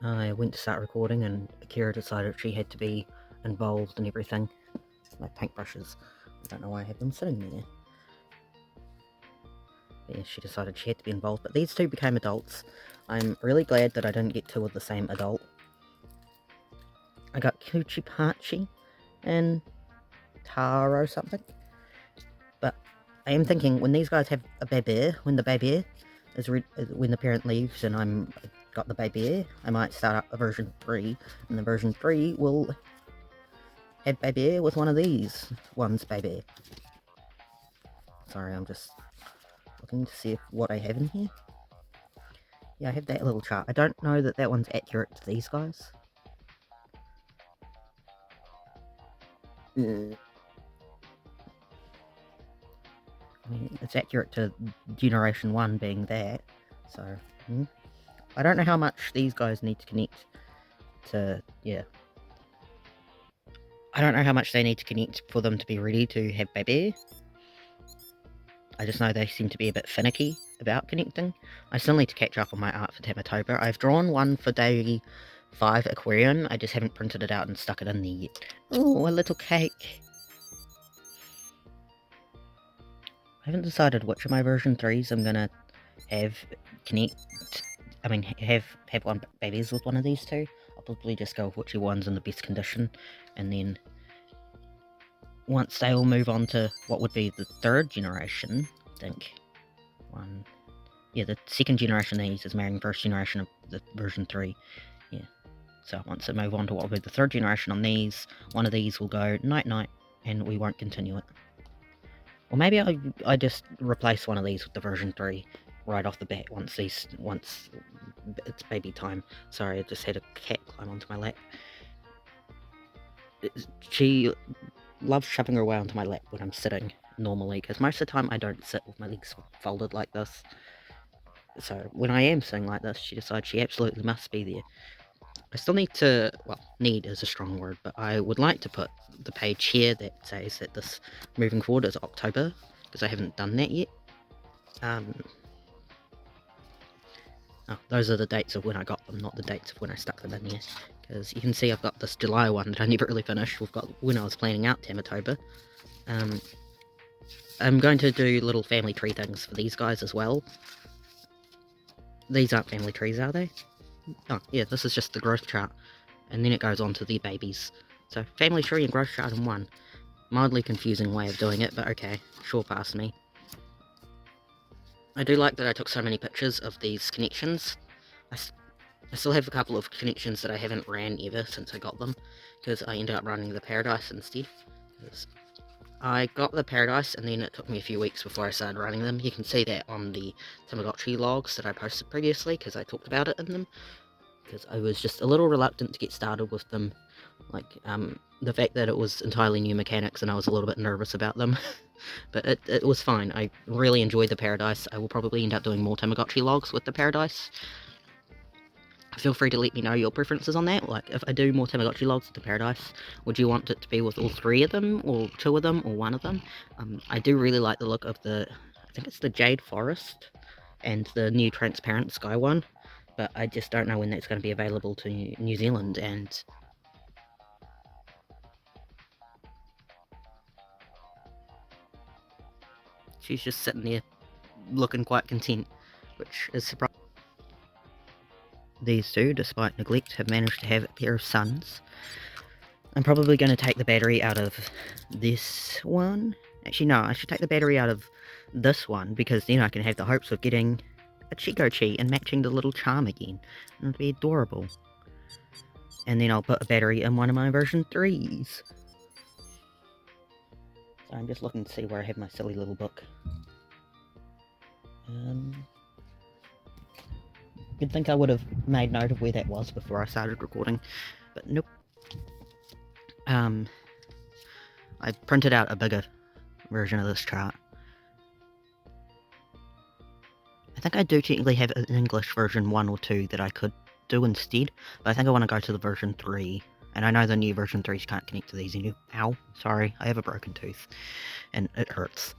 I went to start recording and Akira decided she had to be involved in everything. My paintbrushes. I don't know why I have them sitting there. But yeah, she decided she had to be involved, but these two became adults. I'm really glad that I didn't get two of the same adult. I got Kuchipachi and Taro something. But I am thinking, when these guys have a baby, when the baby is when the parent leaves and I'm got the baby, I might start up a version 3, and the version 3 will have baby with one of these ones, baby. Sorry, I'm just looking to see what I have in here. Yeah, I have that little chart. I don't know that that one's accurate to these guys. I mean, it's accurate to Generation 1 being that, so... I don't know how much these guys need to connect to... yeah. I don't know how much they need to connect for them to be ready to have baby. I just know they seem to be a bit finicky about connecting. I still need to catch up on my art for Tamagotchi. I've drawn one for day 5 Aquarium, I just haven't printed it out and stuck it in there yet. Oh, a little cake. I haven't decided which of my version 3s I'm gonna have have one babies with one of these two. I'll probably just go with which one's in the best condition, and then once they all move on to what would be the 3rd generation, I think, the 2nd generation of these is marrying 1st generation of the version 3, yeah. So once they move on to what will be the 3rd generation on these, one of these will go night-night, and we won't continue it. Or maybe I just replace one of these with the version 3 right off the bat once it's baby time. Sorry, I just had a cat climb onto my lap. She loves shoving her way onto my lap when I'm sitting normally, because most of the time I don't sit with my legs folded like this. So when I am sitting like this, she decides she absolutely must be there. I still need to, well, need is a strong word, but I would like to put the page here that says that this moving forward is October, because I haven't done that yet. Those are the dates of when I got them, not the dates of when I stuck them in here. Because you can see I've got this July one that I never really finished. We've got when I was planning out Tamagotchi. I'm going to do little family tree things for these guys as well. These aren't family trees, are they? Oh, yeah, this is just the growth chart. And then it goes on to the babies. So, family tree and growth chart in one. Mildly confusing way of doing it, but okay. Sure, past me. I do like that I took so many pictures of these connections. I still have a couple of connections that I haven't ran ever since I got them, because I ended up running the Paradise instead. I got the Paradise, and then it took me a few weeks before I started running them. You can see that on the Tamagotchi logs that I posted previously, because I talked about it in them. Because I was just a little reluctant to get started with them. Like, the fact that it was entirely new mechanics, and I was a little bit nervous about them. But it was fine. I really enjoyed the Paradise. I will probably end up doing more Tamagotchi logs with the Paradise. Feel free to let me know your preferences on that. Like, if I do more Tamagotchi logs with the Paradise, would you want it to be with all 3 of them, or 2 of them, or 1 of them? I do really like the look of I think it's the Jade Forest, and the new Transparent Sky one, but I just don't know when that's going to be available to New Zealand, and... she's just sitting there, looking quite content, which is surprising. These two, despite neglect, have managed to have a pair of sons. I'm probably going to take the battery out of this one. Actually, no, I should take the battery out of this one, because then I can have the hopes of getting a Chico-Chi and matching the little charm again. And it'll be adorable. And then I'll put a battery in one of my version 3s. So I'm just looking to see where I have my silly little book. You'd think I would have made note of where that was before I started recording, but nope. I printed out a bigger version of this chart. I think I do technically have an English version 1 or 2 that I could do instead, but I think I want to go to the version 3. And I know the new version 3s can't connect to these anymore. Ow, sorry, I have a broken tooth, and it hurts.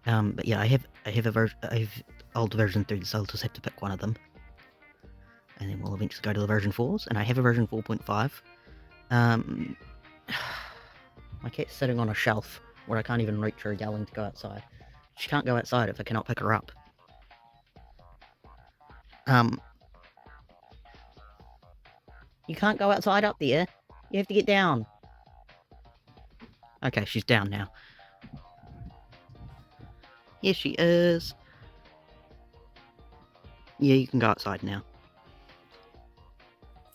But yeah, I have old version 3s, so I'll just have to pick one of them. and then we'll eventually go to the version 4s, and I have a version 4.5. My cat's sitting on a shelf where I can't even reach her, yelling to go outside. She can't go outside if I cannot pick her up. You can't go outside up there. You have to get down. Okay, she's down now. Here she is. Yeah, you can go outside now.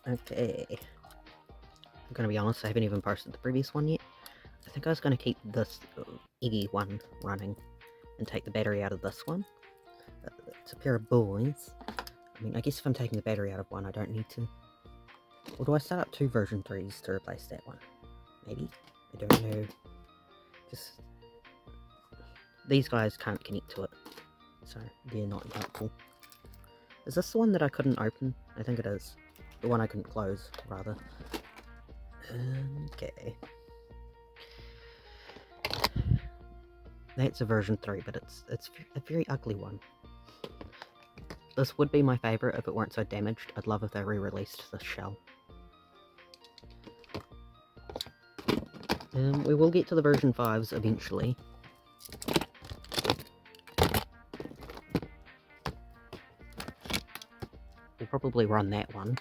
Okay. I'm gonna be honest, I haven't even posted the previous one yet. I think I was gonna keep this Eggy one running and take the battery out of this one. It's a pair of boys. I mean, I guess if I'm taking the battery out of one, I don't need to. Or do I start up 2 version 3s to replace that one? Maybe? I don't know. Just... these guys can't connect to it, so they're not helpful. Is this the one that I couldn't open? I think it is. The one I couldn't close, rather. Okay. That's a version 3, but it's a very ugly one. This would be my favourite if it weren't so damaged. I'd love if they re-released this shell. We will get to the version 5s eventually. We'll probably run that one.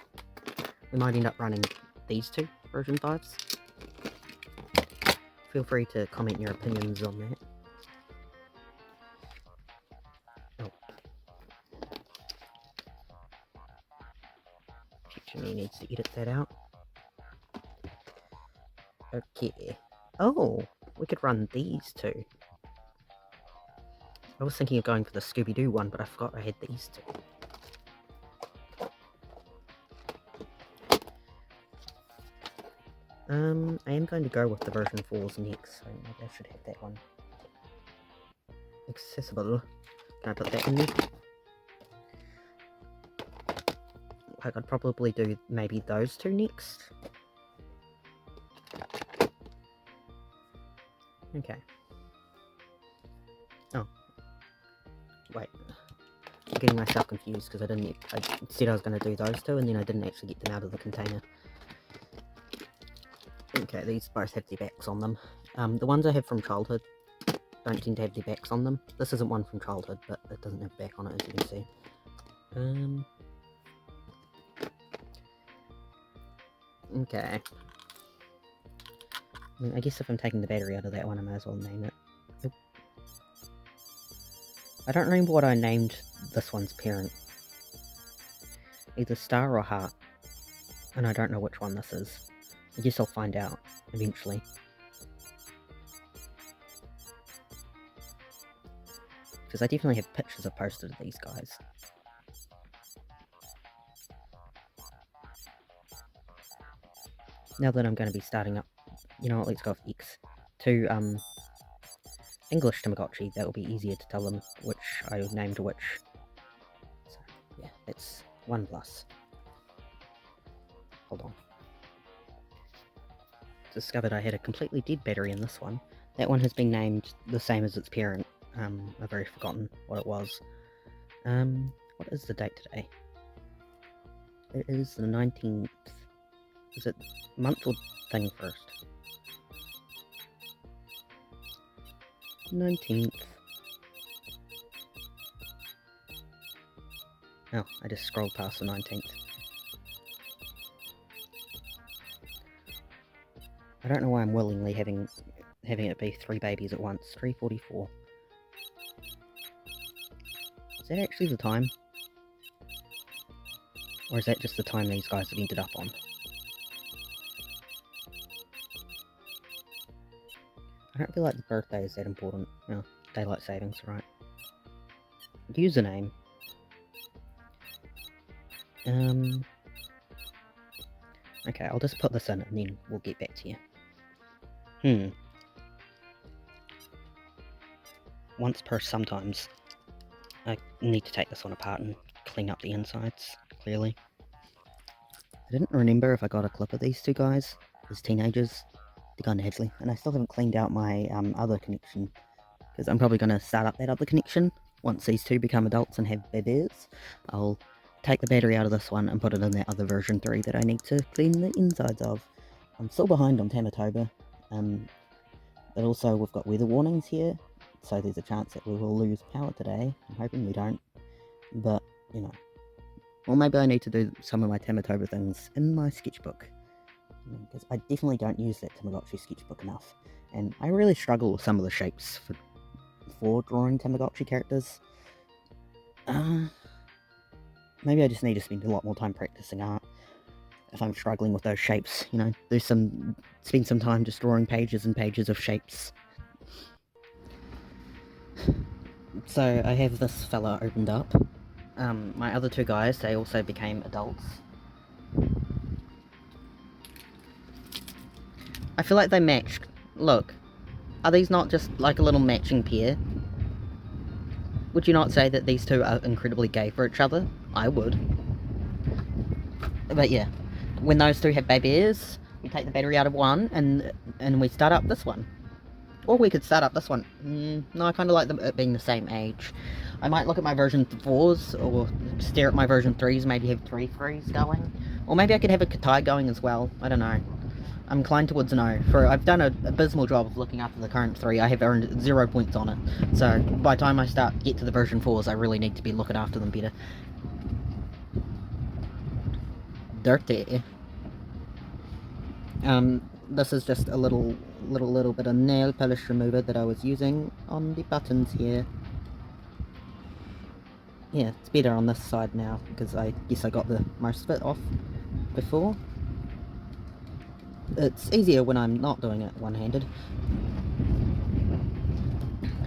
We might end up running these 2 version 5s. Feel free to comment your opinions on that. Future needs to edit that out. Okay. Oh, we could run these 2. I was thinking of going for the Scooby-Doo one, but I forgot I had these 2. I am going to go with the version 4s next, so maybe I should have that one accessible. Can I put that in there? I could probably do maybe those 2 next. Okay. Oh. Wait. I'm getting myself confused because I said I was going to do those 2 and then I didn't actually get them out of the container. Okay, these both have their backs on them. The ones I have from childhood don't tend to have their backs on them. This isn't one from childhood, but it doesn't have a back on it, as you can see. Okay. I mean, I guess if I'm taking the battery out of that one, I might as well name it. Oop. I don't remember what I named this one's parent. Either Star or Heart. And I don't know which one this is. I guess I'll find out, eventually. Because I definitely have pictures I've posted of these guys. Now that I'm going to be starting up, you know what, let's go with X, to English Tamagotchi, that will be easier to tell them which I named which. So, yeah, that's 1 plus. Hold on. Discovered I had a completely dead battery in this one. That one has been named the same as its parent. I've already forgotten what it was. What is the date today? It is the 19th. Is it month or thing first? 19th. Oh, I just scrolled past the 19th. I don't know why I'm willingly having it be 3 babies at once. 3:44. Is that actually the time? Or is that just the time these guys have ended up on? I don't feel like the birthday is that important. No, daylight savings, right. Username. Okay, I'll just put this in and then we'll get back to you. Once per sometimes. I need to take this one apart and clean up the insides, clearly. I didn't remember if I got a clip of these 2 guys as teenagers. They're kind of ugly, and I still haven't cleaned out my other connection, because I'm probably going to start up that other connection once these 2 become adults and have babies. I'll take the battery out of this one and put it in that other version 3 that I need to clean the insides of. I'm still behind on Tamagotchi, but also we've got weather warnings here, so there's a chance that we will lose power today. I'm hoping we don't, but, you know. Or maybe I need to do some of my Tamagotchi things in my sketchbook, because I definitely don't use that Tamagotchi sketchbook enough, and I really struggle with some of the shapes for drawing Tamagotchi characters. Maybe I just need to spend a lot more time practicing art if I'm struggling with those shapes, you know, spend some time just drawing pages and pages of shapes. So I have this fella opened up. My other two guys, they also became adults. I feel like they matched. Look, are these not just like a little matching pair? Would you not say that these two are incredibly gay for each other? I would. But yeah, when those two have babies, we take the battery out of one and we start up this one. Or we could start up this one. No, I kind of like them being the same age. I might look at my version 4s, or stare at my version 3s, maybe have 3 3s going. Or maybe I could have a Katai going as well, I don't know. I'm inclined towards no. I've done an abysmal job of looking after the current 3, I have earned 0 points on it. So, by the time I get to the version 4s, I really need to be looking after them better. Dirty. This is just a little bit of nail polish remover that I was using on the buttons here. Yeah, it's better on this side now, because I guess I got the most of it off before. It's easier when I'm not doing it one-handed.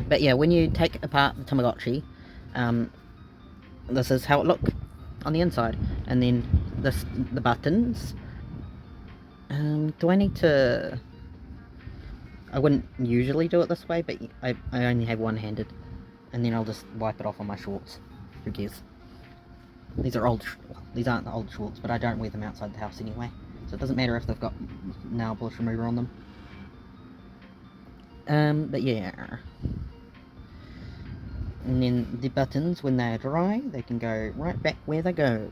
But yeah, when you take apart the Tamagotchi, this is how it looks on the inside. And then the buttons. Do I need to... I wouldn't usually do it this way, but I only have one-handed. And then I'll just wipe it off on my shorts. Who cares? These are these aren't the old shorts, but I don't wear them outside the house anyway. So it doesn't matter if they've got nail polish remover on them. But yeah. And then the buttons, when they're dry, they can go right back where they go.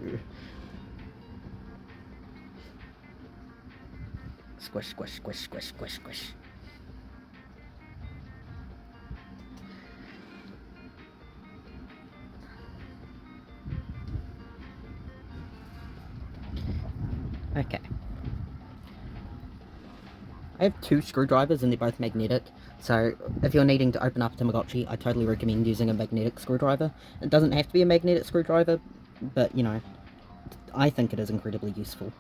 Squish, squish, squish, squish, squish, squish. Okay. I have 2 screwdrivers and they're both magnetic, so if you're needing to open up a Tamagotchi, I totally recommend using a magnetic screwdriver. It doesn't have to be a magnetic screwdriver, but, you know, I think it is incredibly useful.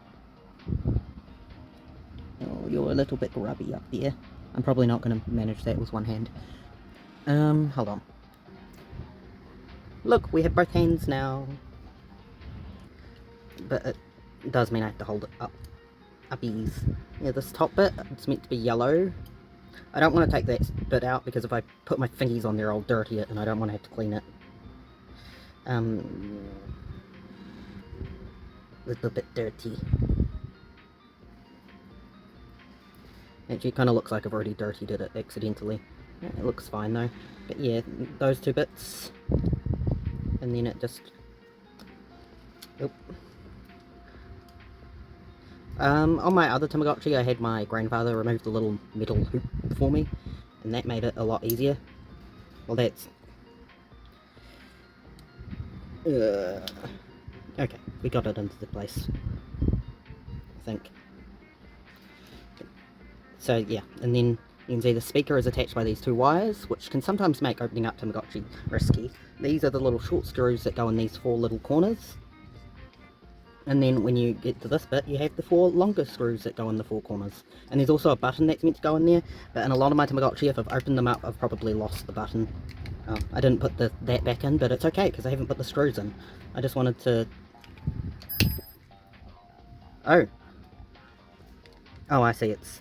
Oh, you're a little bit grubby up there. I'm probably not going to manage that with one hand. Hold on. Look, we have both hands now. But it does mean I have to hold it uppies. Yeah, this top bit, it's meant to be yellow. I don't want to take that bit out, because if I put my fingies on there, I'll dirty it, and I don't want to have to clean it. A little bit dirty. Actually, it kind of looks like I've already dirtied it accidentally. Yeah, it looks fine though. But yeah, those 2 bits. And then it just... Oop. On my other Tamagotchi, I had my grandfather remove the little metal hoop for me, and that made it a lot easier. Well, that's... Okay, we got it into the place, I think. So yeah, and then you can see the speaker is attached by these 2 wires, which can sometimes make opening up Tamagotchi risky. These are the little short screws that go in these 4 little corners. And then when you get to this bit, you have the 4 longer screws that go in the 4 corners. And there's also a button that's meant to go in there, but in a lot of my Tamagotchi, if I've opened them up, I've probably lost the button. I didn't put that back in, but it's okay, because I haven't put the screws in. I just wanted to... Oh, I see, it's...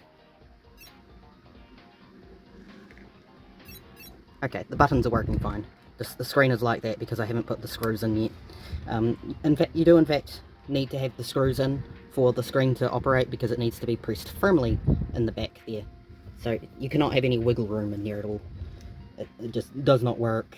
Okay, the buttons are working fine. The screen is like that because I haven't put the screws in yet. In fact, you do in fact need to have the screws in for the screen to operate, because it needs to be pressed firmly in the back there. So you cannot have any wiggle room in there at all. It just does not work.